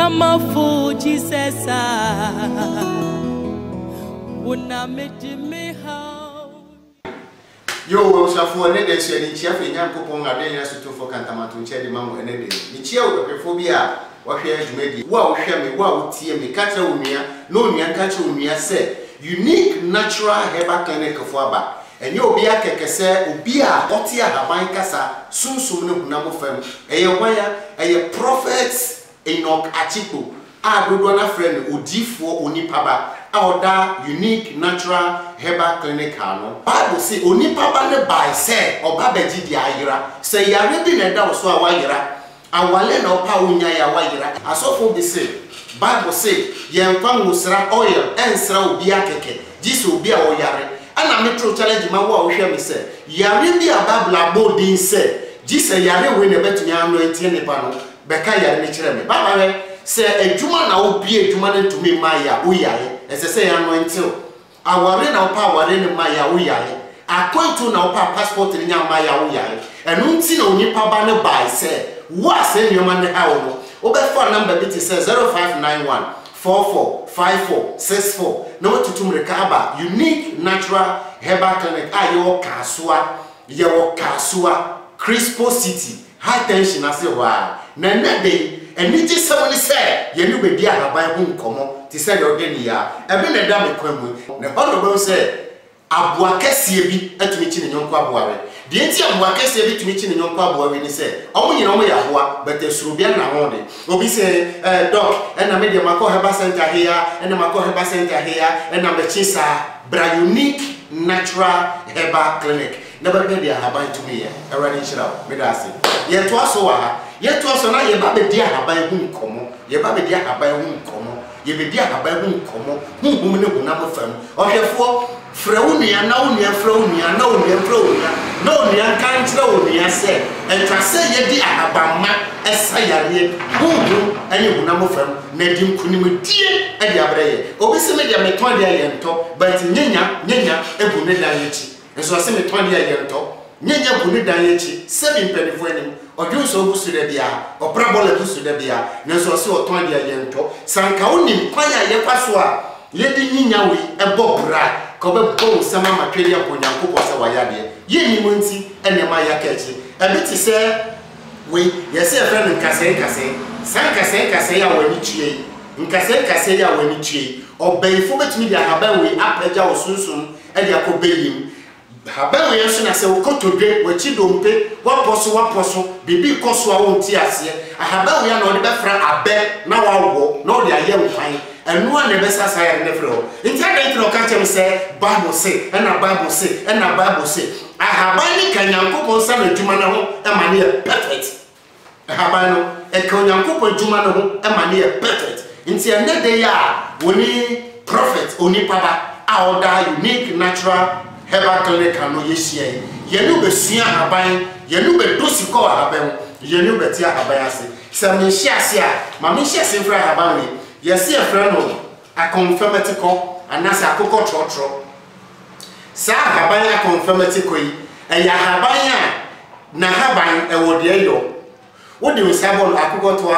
Namafo Jesus Wona me how Yo we shall for ne de se ni chia fe nyankopon ade nya so to for kantamato nche de mamu ene de ni chia wo phobia wo hwe adwumadi wo a wo hwe me wo a wo tie me ka kire wo nua no nua ka kire wo nua se unique natural herbal clinic for aba enye obi akeke se obi a ote ahaban kasa sunsum ne hunam fam eye waya eye prophet Enoch Achiko a dodo na friend odifo onipa ba a oda unique natural herbal clinic ano Bible say onipa ba ne by say oba beji di ayira say yare bi na da so a wayira awale na opa onya ya wayira asofo bi say Bible say yemfa ngusra oil ensra obi akeke jiso obi a oyare ana metro challenge ma wo a hwe me say yare bi a Bible abodin say jise yare we na betumi ano entie ne ba no beka yare ne kire me baba we se adwuma na obi adwuma ne tumi maya wo yare ese se ya no entie aware na opa aware ne maya wo yare akwantu na opa passport ne nya maya wo yare enu nti na onipa ba ne bai se wo ase nyoma ne ha wo no obefa number bi ti se 0591 445464 na wotutumreka aba unique natural herbal clinic ayo kasua Crispo City high tension ase wa na nade eniji semoni se ye nu be dia haban hu nkomo ti se de ogeni ya ebe na da mekwamu na hono be se abua kese bi atumi chi ne nyonko abua we de enti abua kese bi tumi chi ne nyonko abua we ni se omo nyina omo ya hoa bete surubia na ho de obi se doc na me de makọ heba center here na makọ heba center here na me chisa bra unique natural herbal clinic never get their haban to me already shira me da say ye to aso wa ye to aso na ye ba be dia haban hu nkomo ye ba be dia haban hu nkomo ye be dia haban hu nkomo hu ne hu na mo fam ohwefo frewunia na wunia frewunia na wunia frewunia na wunia kan tira wunia se entwa se ye di haban ma esa yare hu ene hu na mo fam na di nkunim die e di abreye obi se me dia meton dia ye nto but nyenya ebu ne da ye chi enso ase me ton dia ye nto nyenya bu ne dan ye chi sebi mpenifo enim odwun so bu su de bia oprabola bu su de bia nenso ase o ton dia ye nto sanka onim kwanya ye kwaso a ye di nyenya we ebo bra ko be bo sama matweli akonyanko se wayade ye ni monti enema ya kachi ebiti se we ye se friend nkase sankase ya wani tue nkase ya wani tue obayfo betumi dia haba we apaja osunsun e dia ko beyim habawe yesu na se ukotodwe wachidompe waposo bibi koso a wonti ase habawe ya na odi befra abe na wawo na odi aye mpan enu a ne besasa ya ne frɛ ho nti adai no ka chem se Bible say na Bible say ahabani kanyankopon sa na dwuma na ho e ma ne perfect ahabani no e kanyankopon dwuma na ho e ma ne perfect nti ene de ya woni prophet oni papa a oda unique natural herbal clinic no yesie yenu be sua haban yenu be dosiko haban yenu be tia haban ase se me hyiase a ma me hyiase fra haban we yesi afra no a confirmatico anasa akoko trotro sa haban a confirmatico yi eya haban a na haban e wo de yo wo de sabon akoko to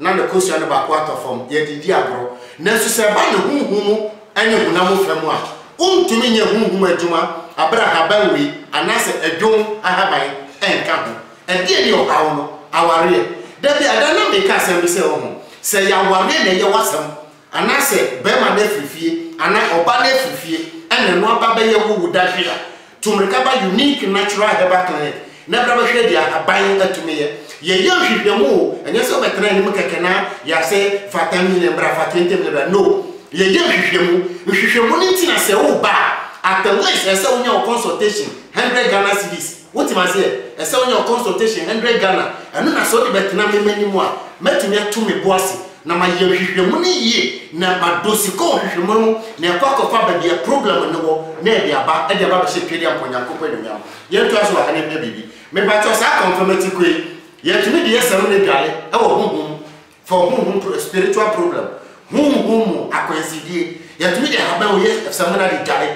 na the question ba quarter form ye didi agro na so se ba ne huhumu anye hunam fam a untumi nye huhum adwuma abra haban we anase adwon ahaban enka ho ede ni okawo no aware da bi adana me ka asem bi se ho se ya ware na ye wasam anase be ma na frifie ana oba na frifie ene no aba be ye wuwu da hwira tumrika ba unique natural herbal clinic na bra ba hwe dia aban atumi ye hwehwemu enye se obetra ni mkeke na ya se fatami ne bra fatente bra no ye hwehwemu ni ntina se wo ba at the least ese wonya consultation 100 Ghana cedis what ma say ese wonya consultation 100 Ghana enu na so de betena memani mu a metumi atumi boase na ma ye hwehwemu ni ye na ma dosiko hwehwemu na ekwakofa ba dia problem ne wo na e dia ba be she twedi amponyankopo enyam ye to aso ha ne bibi me ba to sa confirmati ko ye tumi de yesem ne dwale e wo huhum for huhum spiritual problem huhum akwansidie ye tumi de haba wo ye semana de dwale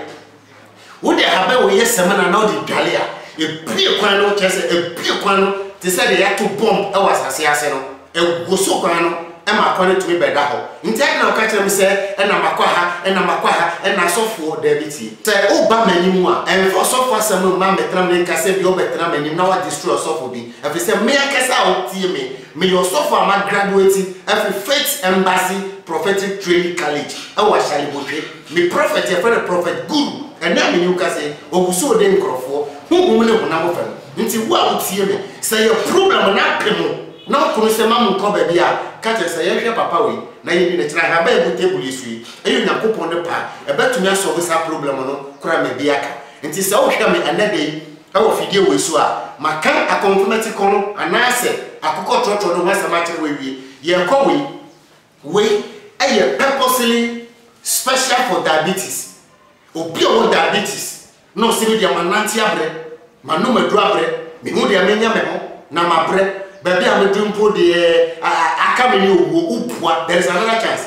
wo de haba wo ye semana na de dwale a e pie kwan no chese e pie kwan no te say de ya to bomb e wasase ase no e goso kwan no e ma kwan to me beda ho nti ade na ka kire me say e na makwa ha e na sofo debiti say o ba manimu a en for sofo asem ma metra me nka say bi o betra manim na wa destroy sofo bi e fi say me akesa o tie me your sofo am graduate every faith embassy prophetic training college e wa shali botwe me prophet e for prophet guru and na me you ka say oguso de nkrofo hugum ne honam fam nti wo a tie me say your problem na pemo na kunu se mamu ko ba bia ka je say yehwe papa we na yini ne kira ha ba e table isu yi eyu nyakopon ne pa e betumi aso sa problem no kura me bia ka nti se wo hwe me anade e wo fidie we su a maka akonfirmati kono anase akoko trotro no wasa ma kire we wie ye ko we aye purposely special for diabetes obi o diabetes no se me dia mananti abre manu madu abre me hu dia menya me ho na mabre baby am dumpo de akameni owo upua there is another chance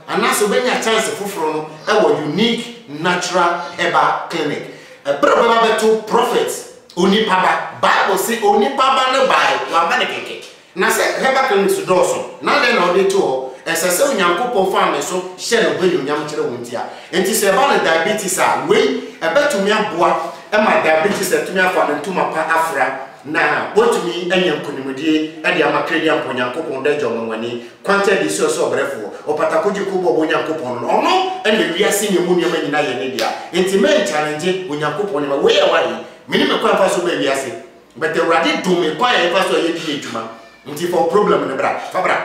and also benya chance fufuro no e wo unique natural herbal clinic brother beto prophet oni papa bible say oni papa no bai wa ba ne keke na say herbal clinic so doso na le na odi to esese onyankopon fa me so hye no bani onyam kire wontia enti se ba na diabetes a we e betumi aboa e ma diabetes etumi afa na ntuma pa afra na wotumi anyam konimudie e de amakredi amponyankopon da jomwani kwanta de so so brefo opatakoji kubo bonyankopon no ono e na wiase nyemu nyema nyina ye ne dia enti men challenge onyankopon ma we yawayi mini me kwa fa so ba wiase but the radi do me kwa ye fa so ye di edwuma nti for problem ne bra fa bra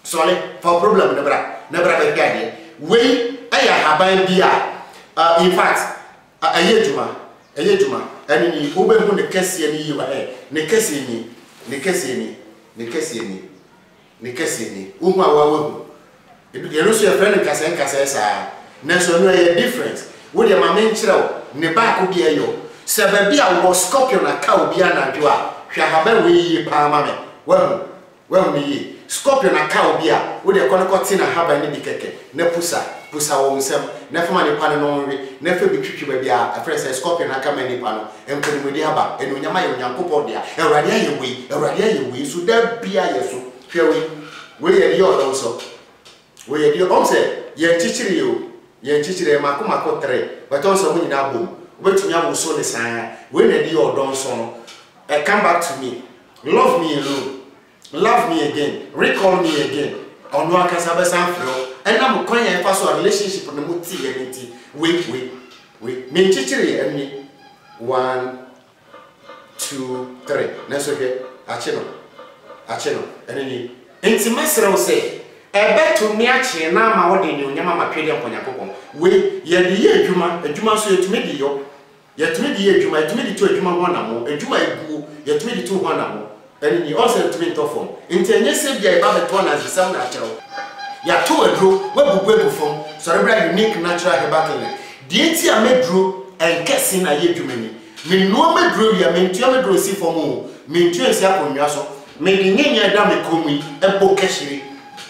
sole for problem ne bra be gade we aya haban bia in fact ayedwuma ani ni obehu ne kese ni yiwa ne kese ni ohu awawu e no so your friend kase sa na so no e different we dey ma men kire ne ba ko bia yo se ba bia wo scorpion aka obi anadwo a hwa haban we yi pa ma me wahu ni yi scorpion aka obi a we dey kono na haban ni bikeke na pusa wo nsem na fama ne pa no nwe na fa bitwitwi ba bia afre say scorpion aka ma ni pa no enkonimudi haba enu nyama ye onyankopon dia awrade aye we so da bia ye so hwe we ye di odon so we ye di o say ye nchichire makoma 3 but on so mu nyina bom obetumi awo so ne san we na di odon so no come back to me love me alone love me again recall me again onu akasa be san fro ena mo kon yan fa so relationship no mo ti ye nti we me nchichire eni 1 2 3 na so ke achino eni enti mesre o say ebeto mi achi na ma wode ni onyama matwede mponyakopon we ye di ye adwuma so yetumi di yo yetumi di ye adwuma yetumi di to adwuma ho na mo adwuma eguo yetumi di to ho na mo eni o say yetumi to form enti enye se bia e ba beto na zisam na achiro ya to adro we bubu egu form cerebral unique natural herbal clinic di enti a medro enkesi na ye adwuma ni me no medro ya me ntua medro si form o me ntua si akonwa so me di nyenya da me komui ebo keshiri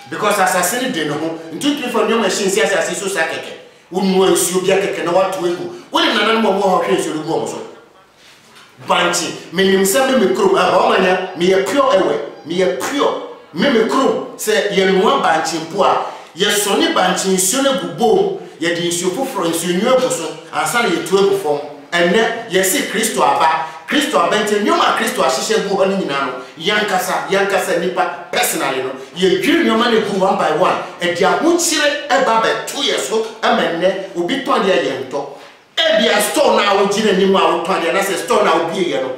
because assassin de no ho ntutu for new machine si assassin so sakeke unu ansuo bia keke na watu egu woni nanan mo ho hwe nsuo gu omo so banchi me nimsa me krom aba omanya me ye pure ewe me ye pure me krom se ye nwa banchi mpo a ye sone banchi nsuo na gubom ye di nsuo foforo nsuo nyu egu so ansa na ye tu egu fom enne ye si Kristo aba Kristo abente nyoma Kristo ahihye gu ho nyina no yankasa nipa personally no ye dwiri nyoma ne gu one by one e dia ho kire e ba beto ye so amenne obi ton dia ye nto e bia store na wo gire ni mu a wo ton dia na se store na wo bie ye no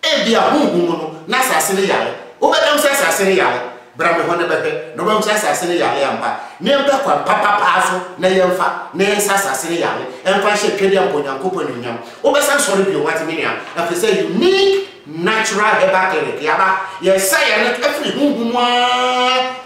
e bia huhum no na sase ne yare wo be dem sase ne yare bra me ho ne bebe no be sase ne yare amba ne mbe kwa papa aso na yemfa ne sase ne yare emfa hye twede amponyankopon nyam wo be san sori bi what mean after say unique natural herbal clinic yaba ye say ya na afri huhumwa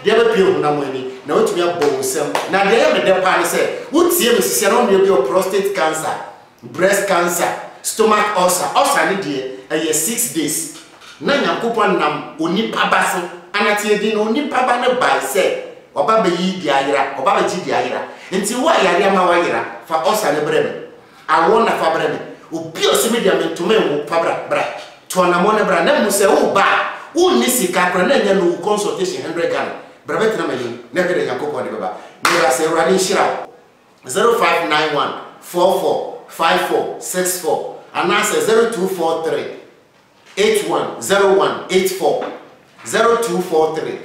de be pie hu na mo ani na otumi abon sem na de ye me de pa ne say wotie me sisi na no be prostate cancer breast cancer stomach ulcer ne de 6 days na nyankopon nam oni pabaso anatie di no oni paba ne bai say oba be yi di ayira oba be ji di ayira nti wa yare ama wa yira fa ulcer ne breme awon na fa breme obi osimi dia mentume wo fa bra to na mo ne bra na mu se wo ba Who sika kora na nya no consultation 100 Ghana. Brabet na mani na gede yakopon de baba. Me say Urade Shira 0591 445464 and answer 0243 810184 0243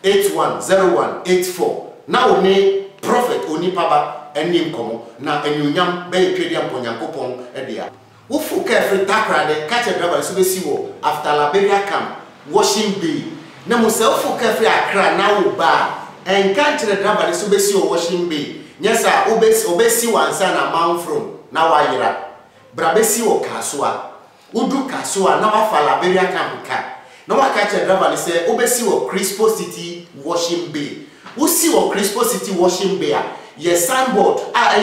810184. Now only prophet oni paba enim komo na enyunyam be twedi amponyankopon edia. Wo fu ka free takra de catch driver so be si wo after Liberia camp washing bay. Na mo se wo fu ka free Accra na wo ba en catch driver so be si wo washing bay. Nyesa obesi wansa na man from na wa yira. Bra be si wo kasoa. Udu kasoa na wa fa Liberia camp ka. Na wa catch driver say obesi wo Crispo City washing bay. Usi wo Crispo City washing bay. Yes, signboard a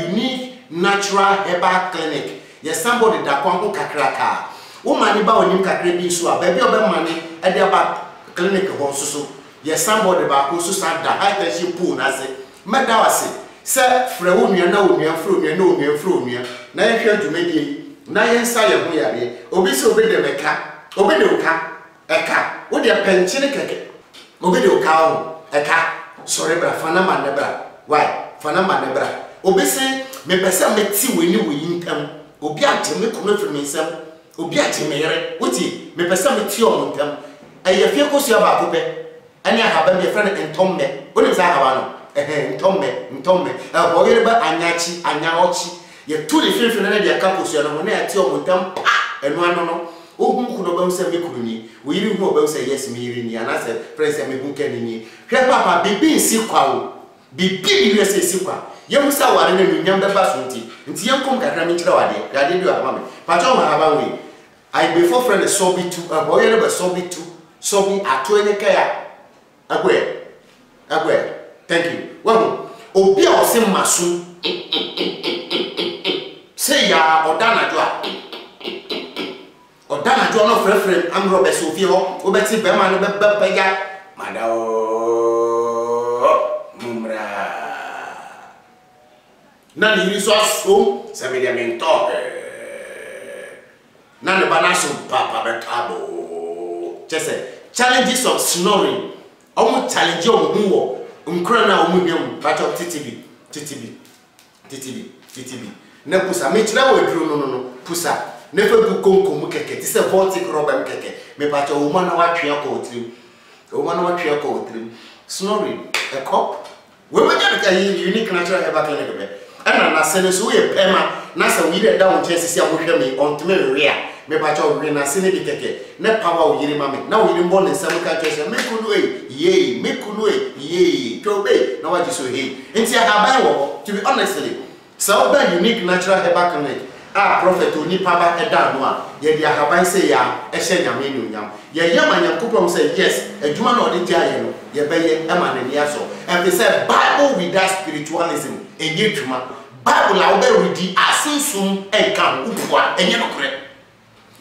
unique natural herbal clinic. Yes, somebody that kwanko kakraka. Woman ba onim kakre bi so a baby obe mane e de ba clinic ho so. Yes, somebody ba ko so sanda high tension pool na se. Meda wase. Se frɛ wo nua na wo nua frɛ nua na wo nua frɛ nua. Na ye hwɛ dwumadi na ye nsa ye ho yare. Obi se obi de meka. Obi de oka. Eka. Wo de penchine keke. Obi de oka ho. Eka. Sorry bra fana man ne bra. Why? Fana man bra. Obi say me pese me ti weni wo yintam. Obi ateme kono firi me nsam. Obi ateme yere. Wuti me pese me ti o ntam. Aye fie kosu aba ko pe. Ani ahaba me friend entomme. Woni za ahaba no. Ntomme. Bo yere ba anyachi, anyaochi. Ye tu le fie na de aka kosu no na ya ti o ntam pa. Enu ano no. Ohun kuno ba nsam me kuruni. Wo yiri hu ba nsam yes me yiri ni anase friends me hu kenini. Hwe papa bibi nsi kwa wo. Bibi ni yesi sikwa yemusa ware na nunyam beba so nti yenkom kakra mi kire wade yade bi wa mama pacho ma haba we I before friend sobi 2 boy na be sobi 2 sobi ato enye kaya agwe thank you well obi a osim maso say ya odana jo no frefrem am robe so fie ho obeti be ma no be ya na ni so se me dia mento na ne banaso papa betabo chese challenges of snoring omo challenge o hu wo nkra na omo biam pato ttb na pusa me kira wo aduro no pusa ne fa bu konkom keke ti se vortic robem keke me pato o ma na wa twe ko otrim snoring a cop we were get a unique natural herbal clinic be and na sene so ye pema na sa we dey down chance si amohwe me on to me rea me pa cho we na sene bi keke ne power o yiri mame na o yiri mbo ne sam ka chese me kunu ye to be na wa ji so he enti ahaba wo to be honestly so ba unique natural herbal clinic prophet oni papa eda no a ye dia ahaba say ya ehye nyame nyam ye yama nyankopom say yes adwuma na odi dia ye no ye beye ema na ni aso and they say Bible without spiritualism enye twuma Bible la obe read asensum enka upua enye no kore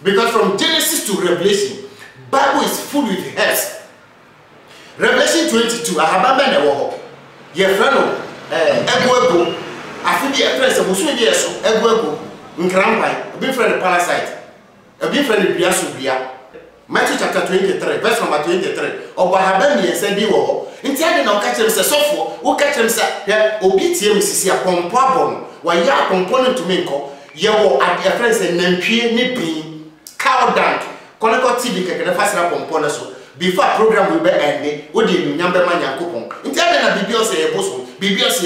because from Genesis to Revelation Bible is full with herbs. Revelation 22 ahaba me na wo ho ye frano ego afi bi e friend se musu bi eso ego nkrampai obi friend parasite obi friend biaso bia Matthew chapter 23 verse number 23 obo ahaba mi ense bi wo ho nti ade na o ka kire se sofo o ka kire se obi tie misisi apompo abon wa ya apompo no to me nko ye wo ade friend se nantwie ne bin cow dung koneko tv keke na fasira pompo na so before program will be end o de nyambe manyankopon nti ade na bibio se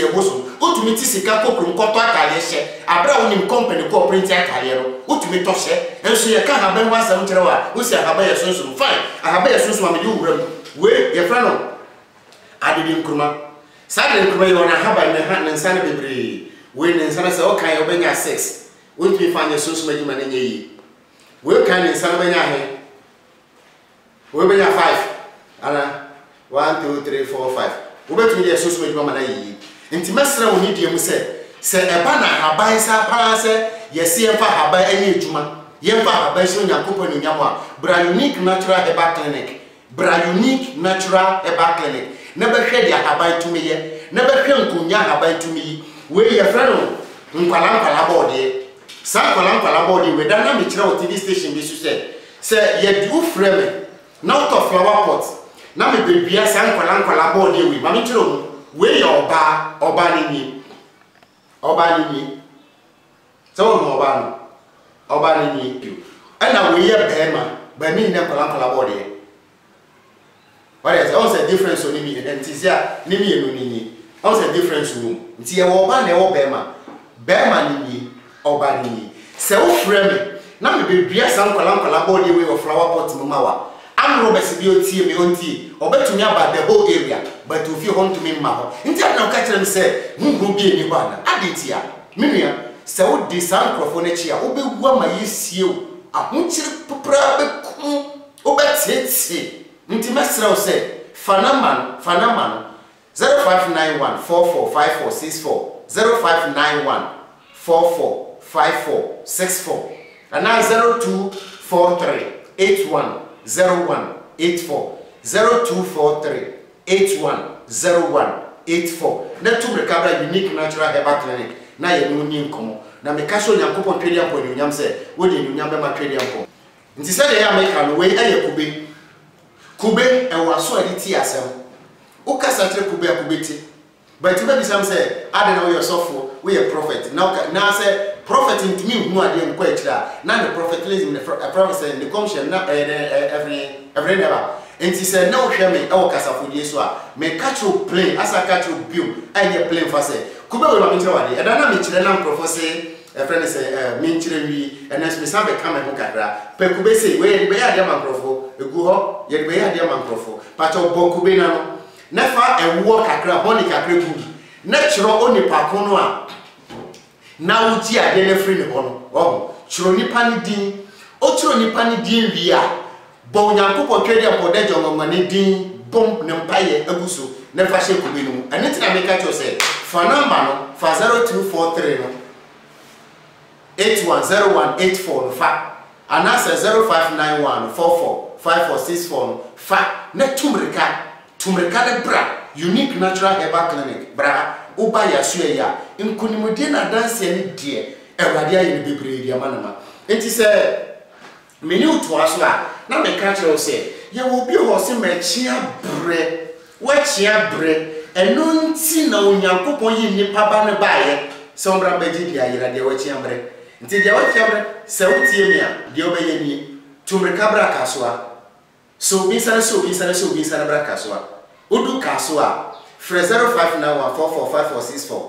ye boso otumi ti sika kokrum koto akale hye abra wonim company ko print akale no otumi to hye enso ye ka ha ban wasam kire wa o si ahaba ye sonso fine ahaba ye sonso amedi wuram we ye fra no adedi nkruma sade nkruma ye wona haba ne ha nsane bebre we ne nsane se o kan ye obenya 6 won't fanye sonso magima ne yi we kan ne nsane benya he we benya 5 ana 1 2 3 4 5 we betumi ye sonso magima na yi nti mesra woni diem se eba na haban sa pa se yesi emfa haban anye ejuma yemfa haban se onyankopon nyamo a bra unique natural herbal clinic na be hwe dia haban tumi ye na be hwe nkunya haban tumi yi we ye frano nkwala body sa nkwala body we da na me kira o TV station bi so se ye du frame Now to flower pot. Now me baby san kwala board dey we. Mami chiro we your oba ni. So no oba ni. And now we hear bema, but me na kwala board dey. What is also a difference on me and tizia ni me enu ni. Also a difference room. Nti e oba na e wo bema ni oba ni. Se wo frame na me baby san kwala board dey we of flower pot mama wa. I'm Robert Sibioti, me onti, obetumi about the whole area, but if you want to me, ma, instead now catch them say, who be any one, Aditia, Mimia, so this microphone, obe wama is you, a hunchil pupra, obet, Intimastro say, Fanaman, 0591 445464, 0591 445464, and now 0243 81 0184 0243 810184. Na tu recover unique natural herbal clinic. Na ye no nyi nkomo. Na me ka so Nyankopon twedi ampo ni nyam se wo de nyam be ma twedi ampo. Nti se de ya America no we aye kube. Kube e waso ade ti asem. O ka sa tre kube ti. But you be some say I don't know yourself we a prophet. Now say prophet into me who are the kwetira. Now the prophetism the prophet the commission na every never. And he said no hwe me e wo kasa fo Yesu a me catch you plane as I catch you bill and you plane for say kube we ma me tire wade e da na me kire na prophecy a friend say me kire wi and as me sam be come ho kakra pe kube say we be ya de man profo egu ho ye be ya de man profo pa cho bo kube na no nefa ewo kakra honi kakra gu na chiro onipa ko no a na uji ade na free ne ho no oh chiro nipa ni din o chiro nipa ni din wi a bo Nyankopon twedi apoda jongo ne din bom ne mpaye aguso nefa she kubi no ane tina me ka cho say fa number no fa 0243 no 810184 no fa anasa 0591 445464 no fa na tumrika de bra unique natural herbal clinic bra uba ya suya ya nkunimudi na dance ni die ewade aye ne bebre dia manama enti se meni uto aso a na me ka kire o se ye wo bi ho se machia bre wa chia bre eno nti na Onyankopon yi nipa ba ne baaye se ombra baji dia yira de wa chia bre nti dia wa chia bre se utie mi a de obeye ni tumrika bra kasoa so bi sana bra kasoa udu kasoa fre 0591445464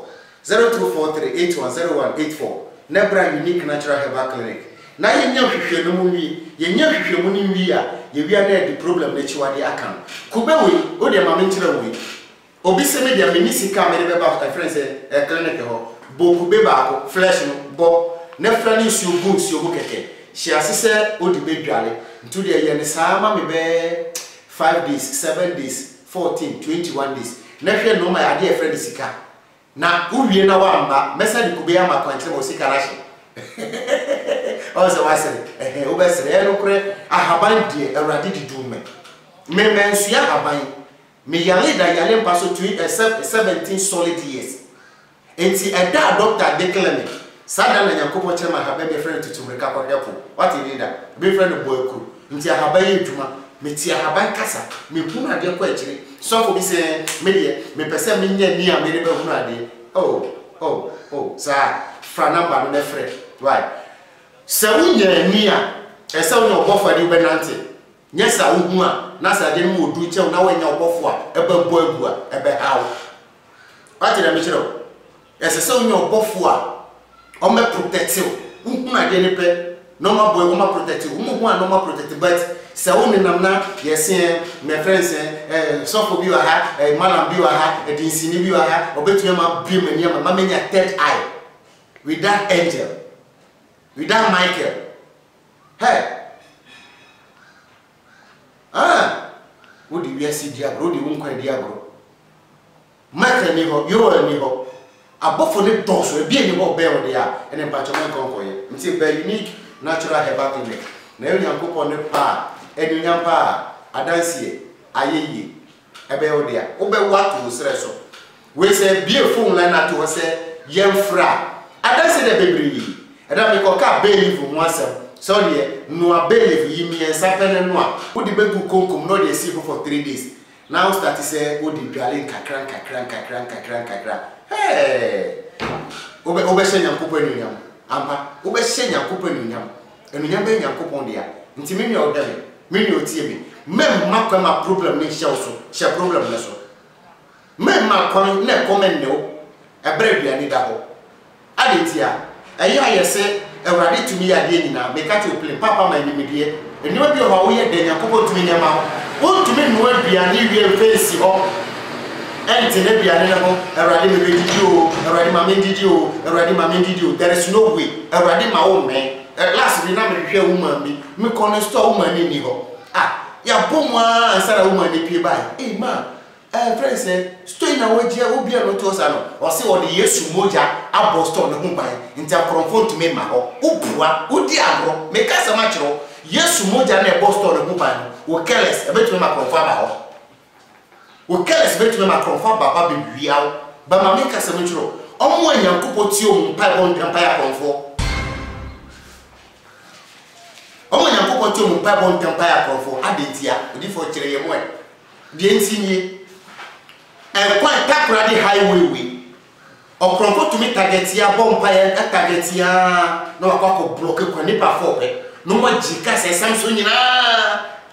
0243810184 nebra unique natural herbal clinic na yenya hwehwe no mu wi yenya hwehwe mu ni wi a ye wi na the problem na chiwade akan kubewe o de ma menkyere we obi se me de menisika me de be ba friends clinic ho bo kube ba ko flesh no bo na fra ni nsuo bu keke she asese o de bedwale ntu de ye ne sama me be 5 days 7 days 14 21 days na hwe no ma ade e friend sika na uwie na wa mba mesa de kube ya makwankyere mo sika na she also was obesere no kure ahaban die awrade di dume me mensu ya ahaban me yale da yale mpaso 17 solid years enti eda doctor declare me sada na Nyankopon chere ma ahaban be friend tutumrika ko help what he did be friend boy ku enti ahaban eduma me ti ahaban kasa me hunu ade ko akire so for be say me de me pese me nya ni a me de be hunu ade oh sa fra number no be friend right se wunya ni a ese wunya obofo ade benante nyesa wuhu a na sa de mu odu che na wanya obofo a ebe bo agu a ebe hawo ati na me chiro ese se wunya obofo a o me protective wuhu ade ne pe no ma boy ma protective wuhu a no ma protective but se woni nam na yesi me friends sofo bi wa ha malam bi wa ha edinsini bi wa ha obetumi ma bi mani ma menya third eye with that angel with that Michael. Hey. What do you see diablo? What do you want diablo? Michael ni ho, you ni ho. Above for the doors, we be any more bear there, and then patch of my convoy. It's a very unique natural herbal clinic. Now you can go on the pa, and you can pa, Adansi, Aye, a bear there. Obe what to so. We say, be a phone line to say, young fra. Adansi the baby. And I make a car baby from once sorry no abele yi mi ensa pene no a wo di begu konkom no dey see for 3 days now start to say wo di dwale kakran hey obe she Nyankopon enunyam ampa obe she Nyankopon enunyam be Nyankopon dia nti me nua odame me nua otie bi memma kwa ma problem ne hye so hye problem ne so memma kwa na comment ne o ebre duane da ho adentia eya yese Ewurade tumi ya de nyina meka ti oplen papa ma ni medie eni obi o ha wo ye de Nyankopon tumi nyama wo tumi no aduane wie face ho enti ne duane ne ho Ewurade me bedidi o Ewurade ma mendidi o Ewurade ma mendidi o there is no way Ewurade ma wo me last bi na me hwe woman bi me kono store woman ni ho ya bomwa ansara woman ni pie bai man friends stay na waje obi a no to sa no o se o de Yesu moja apostle ne ho ban nti akonfront me ma ho obua odi agro me ka sa ma kiro Yesu moja na apostle ne ho ban o keles e betu me ma konfa ba ho o keles betu me ma konfa baba be wiawo ba ma me ka sa ma kiro omo Nyankopon ti o mpa bon tempa ya konfo omo Nyankopon ti o mpa bon tempa ya konfo adentia odi fo kire ye mo e de ntinye kwa takura di highway we okronko tumi target ya bompa ya target ya no akwa block kwa nipa fope no ma jika se Samson nyina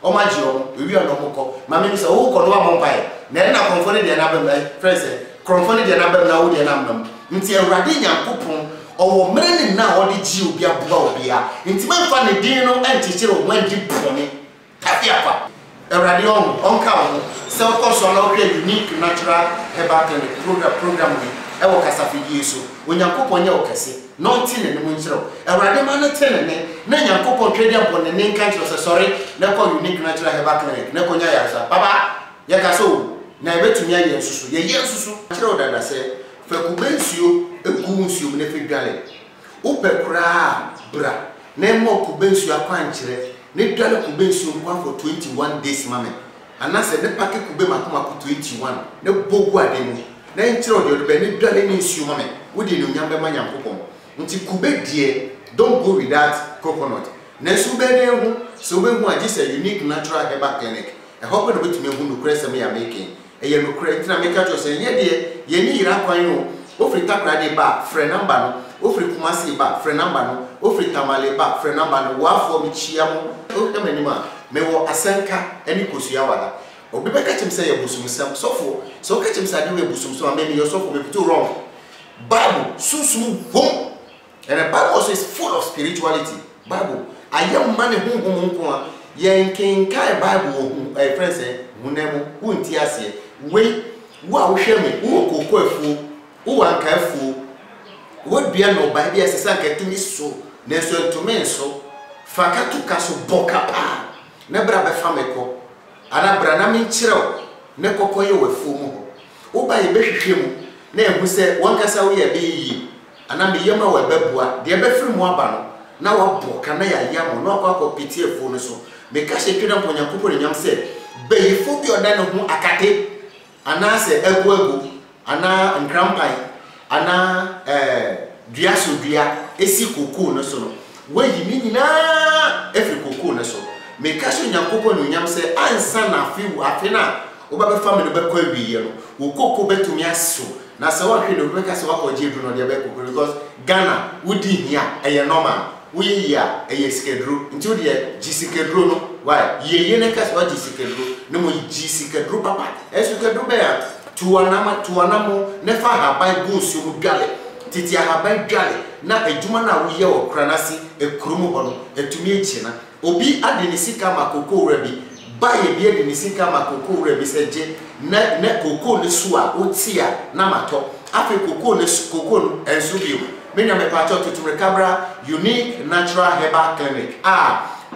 o ma ji o wi ono moko ma me se o ko no bompa ya na na konfone de na bem friends konfone de na bem na wo de na mam nti Ewurade Nyankopon owo mere ni na o de ji obi abuba obi a nti man fa ne din no entikire o man di bone tafia pa Ewurade onka wo so ko no unique natural herbal clinic program ni e wo kasafidie so Onyankopon nya okase no ntine ne munchiro Ewurade ma no tene ne na Nyankopon twede ampon ne nka nchiro se sorry na ko unique natural herbal clinic na ko nya yarsa baba ya kaso na ebetumi aye nsusu ye nsusu kire odada se fa kubensuo egu nsuo ne fe dwale upekura bra na mo kubensuo akwankire ne dwale kubensuo kwa for 21 days mame anase ne pake kube makoma ku 21 ne bogu ademu na nchiro de be ne dwale ne nsuo mame wodi ne nyambe ma Nyankopon nti kube die don't go with that coconut na su be ne hu so be hu agi say unique natural herbal clinic e hope no betumi hu no krese me ya making e ye no kre ntina make cho say ye de ye ni ira kwan o ofri takra de ba frɛ number no ofri kumasi ba frɛ number no ofri tamale ba frɛ number no wa fo mi chia mo o de manima me wo asanka eni kosua wada obi be ka chim say ye busumsam sofo so ka chim say de we busumsam me yo sofo me put wrong Bible susum hom and the Bible also is full of spirituality Bible ayam man hum nko a ye nkenka Bible friends hunemu hunti ase we wo hwe me wo kokko afu wo anka afu wo bia no ba bia sesa nka tumi so na so ntumi so fakatu kaso boka pa na bra be fameko ana bra na menkyerɛw ne kokoye wafu mu ho wo ba ye behwehwe mu na ehu se wankasa wo ye be yi ana me yema wa babua de be firi mu aba no na wa boka na ya yamo na akwa piti efu no so me ka hye twena Nyankopon nyam se be yefo bi oda ne ho akate ana se agu ana nkrampai ana duaso dua esi koko no so no wayi ni nyina efri koko no so me ka hye Nyankopon nyam se ansa na afi na wo ba be family be kwa biye no wo koko betumi aso na se wa hwe no be ka se wa ko jedu no de be koko because Ghana wudi hia eye normal wo ye ya eye skedru nti wo de jisikedru no why ye ne ka se wa jisikedru no mo jisikedru papa eskedru be ya tuwanamo ne fa haban gunsu mu dwale titi haban dwale na eduma na wo ye wo kranasi ekrumu ho no etumi echina obi ade ne sika makoko wura bi ba ye bi ade ne sika makoko wura bi seje na koko ne suwa otia na mato afi koko ne koko no ensu bi menya me pa cho tutumre kabra unique natural herbal clinic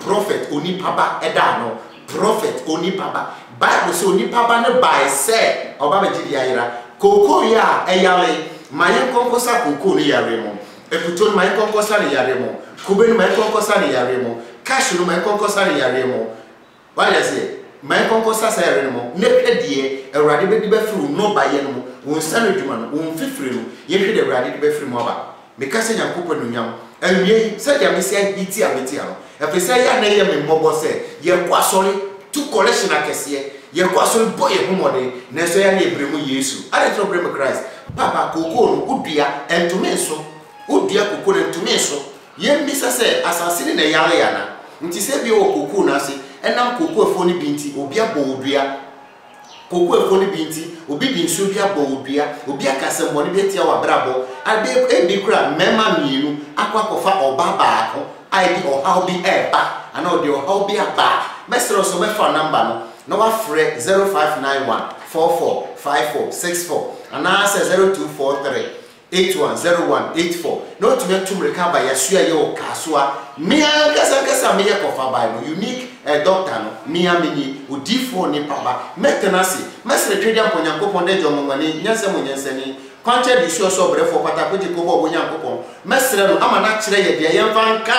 prophet oni papa eda no prophet oni papa Bible so ni papa ne by say oba begidi ayira koko ya eyale maye konkosa koko ni yare mo eputon maye konkosa ni yare mo kube ni maye konkosa ni yare mo cash no maye konkosa ni yare mo why I say maye konkosa sa yare mo ne pedie Ewurade be di be firi no ba ye no won sanu djuma no won fifiri no ye hwe de Ewurade di be firi mo ba me ka se Nyankopon no nyam and ye said ya misia iti ametiano efe say ya na ye me mmobo say ye kwa sori to collection akese ye kwa sori boy homode na so ya na ebremu Yesu ade to bremu Christ papa koko no udua entume so udua koko no entume so ye mbisa say asase ni na yale yana nti se bi wo koko na ase enam koko efo ni binti obi abo odua koko efo ni binti obi bi nso bi abo odua obi akase mo ni betia wa brabo ade ebi kura mema mienu akwa kofa oba baako ID or how be eba and all the how be aba mesro so me for number no na wa frɛ 0591 445464 and answer 0243 810184 no to me to recover yasua ye o kasua me kasa me ye kofa by no unique doctor no me amini odifo ni papa metenasi mesre twedi amponyankopon de jomongani nyansani kwanche di so brefo patako di ko bo nyankopon mesre no ama na kire ye de yemfa nka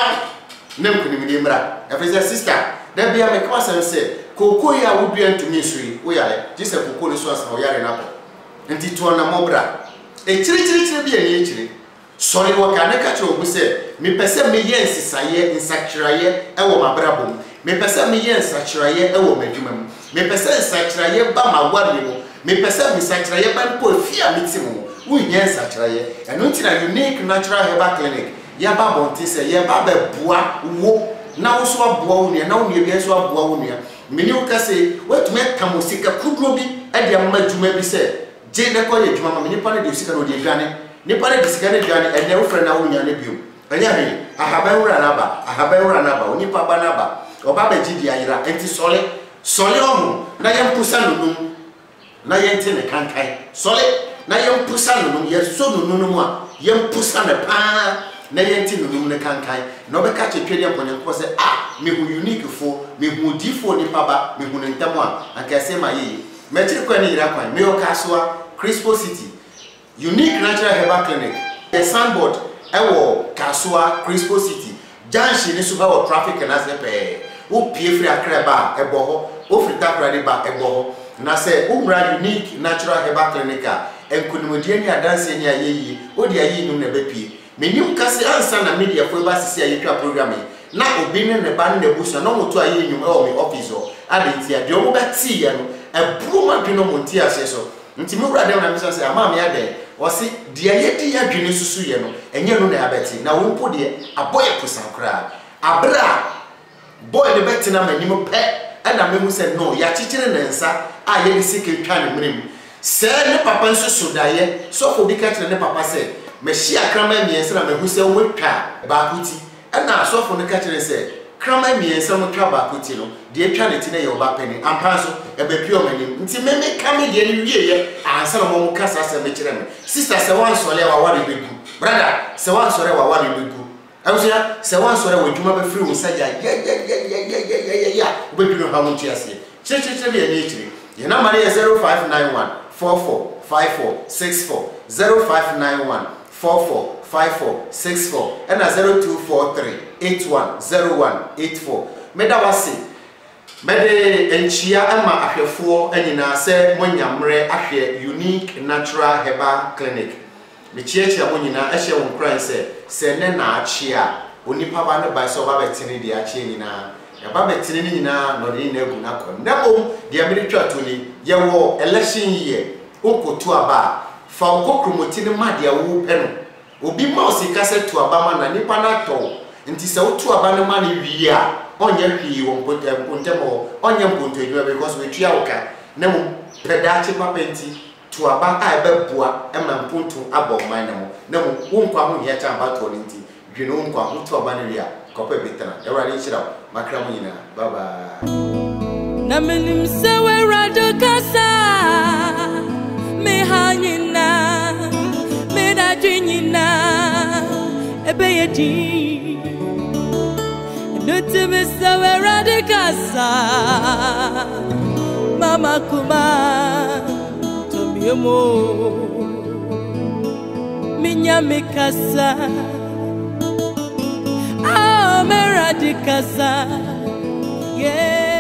nem kunimi mra efese sister da bia me kwa sense koko ya wodua ntumi sui wo yare jise koko ni so asa wo yare na po nti to na mobra chiri bia ni chiri sorry wo ka ne ka che obu se me pese me ye nsisaye nsakiraye ewo mabrabom me pese me ye nsakiraye ewo madwumam me pese nsakiraye ba mawari mo me pese me nsakiraye ba npo afia mitimu wo ye nsakiraye eno nti na unique natural herbal clinic ya ba bonti se ye ba be bua wo na wo so aboa wo nua na wo nua bi so aboa wo nua meni wo ka se wetume kamosika kudro bi e de amadwuma bi se je ne ko ye dwuma ma meni pa ne de sika no de dwane ni pa ne de sika ne dwane e ne wo frɛ na wo nua ne biom anya he ahaban wura na ba oni pa ba na ba oba ba gidi ayira enti sole omo na ye mpusa nunum na ye enti ne kankai sole na ye mpusa nunum ye so nunum a ye mpusa ne pa na ye enti nunum ne kankai na obeka che twede amponyanko se me hu unique fo me hu difo ni pa ba me hu ne ntamo a anka se ma ye me chiri kwa ni yira kwan me o kaswa Crispo City Unique Natural Herbal Clinic the signboard ewo kaswa Crispo City junction ni suba wo traffic na se pe wo pie free Accra ba ebo ho wo free Takoradi ba ebo ho na se umra Unique Natural Herbal Clinic a enkunimodie ni adanse ni ayeyi odi ayi num na be pie menim kase ansa na media fo ba sisi ayetwa program na obi ne ne ba ne buso na mo to ayi nyum e o me office o adenti ade o mo beti ye no ebruma dweno mo nti ase so nti me wura dem na me say ama me ade o si de ayedi ya dwene susu ye no enye no na abeti na wo mpo de aboye kusakra abra boy de beti na manim pe e na me mu say no ya chichire ne nsa a ye ni sike twa ne mrem se ne papa nso sodaye so fo bi ka kire ne papa say me hia krama miense na me hu say wo twa ba kuti e na so fo ne ka kire say krama miense mo twa ba kuti no de twa ne ti na ye oba peni ampa so e be pio manim nti me kame de ne wie ye ansa na mo kasa se me kire me sister se wan sole wa wari begu brother se wan sole wa wari begu awusia se wan sole wa dwuma be free wo sa ya obe dwuma ha mo ti ase che be ni chiri ye na mare 0591 445464 0591 445464 and 0243 810184 meda wase mede enchia ama ahwefo anyina se monyamre ahwe Unique Natural Herbal Clinic me chiachia monyina ehye won kran se ne na achia onipa ba ne ba so ba betini de achia nyina ya ba betini nyina no de na egu na kom na bom de ameritwa toni ye wo election year okotu aba fa okokromoти ne ma de wo pe no obi ma osika se tu aba ma na nipa na to nti se otu aba ne ma ne wi a onye hwi wo mpontemo onye mponto edwa because we twa woka na mo pedachi papenti tu aba a ebebua e ma mponto aba o man na mo wo nkwa ho hia cha aba to nti dwene wo nkwa ho tu aba ne wi a kopa betana e wra ni chira makra mo nyina bye bye na menim se we rado kasa me hanyina me da dwinyina ebe yedi no to me se we rado kasa mama kuma to mi mo minya me kasa ah me rado kasa yeah